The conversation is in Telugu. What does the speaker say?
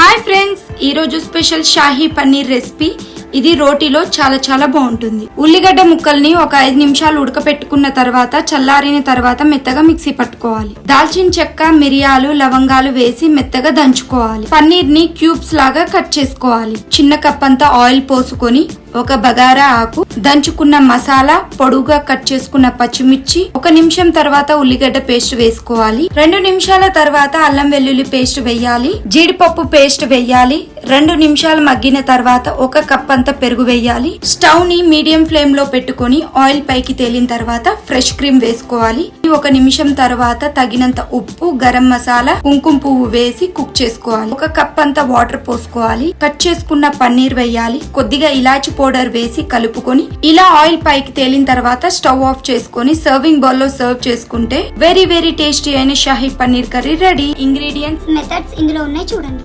హాయ్ ఫ్రెండ్స్, ఈ రోజు స్పెషల్ షాహీ పన్నీర్ రెసిపీ. ఇది రోటీలో చాలా బాగుంటుంది. ఉల్లిగడ్డ ముక్కల్ని ఒక 5 నిమిషాలు ఉడకపెట్టుకున్న తర్వాత చల్లారిన తర్వాత మెత్తగా మిక్సీ పట్టుకోవాలి. దాల్చిన చెక్క, మిరియాలు, లవంగాలు వేసి మెత్తగా దంచుకోవాలి. పన్నీర్ ని క్యూబ్స్ లాగా కట్ చేసుకోవాలి. చిన్న కప్ అంతా ఆయిల్ పోసుకొని ఒక బగారా ఆకు, దంచుకున్న మసాలా, పొడుగా కట్ చేసుకున్న పచ్చిమిర్చి, 1 నిమిషం తర్వాత ఉల్లిగడ్డ పేస్ట్ వేసుకోవాలి. 2 నిమిషాల తర్వాత అల్లం వెల్లుల్లి పేస్ట్ వేయాలి. జీడిపప్పు పేస్ట్ వేయాలి. 2 నిమిషాలు మగ్గిన తర్వాత 1 కప్ అంత పెరుగు వేయాలి. స్టవ్ ని మీడియం ఫ్లేమ్ లో పెట్టుకొని ఆయిల్ పైకి తేలిన తర్వాత ఫ్రెష్ క్రీమ్ వేసుకోవాలి. 1 నిమిషం తర్వాత తగినంత ఉప్పు, గరం మసాలా, కుంకుమ పువ్వు వేసి కుక్ చేసుకోవాలి. 1 కప్ అంత వాటర్ పోసుకోవాలి. కట్ చేసుకున్న పన్నీర్ వేయాలి. కొద్దిగా ఇలాచి పౌడర్ వేసి కలుపుకొని ఇలా ఆయిల్ పైకి తేలిన తర్వాత స్టవ్ ఆఫ్ చేసుకొని సర్వింగ్ బౌల్ లో సర్వ్ చేసుకుంటే వెరీ టేస్టీ అయిన Shahi paneer curry ready. Ingredients, methods ఇందులో ఉన్నాయి చూడండి.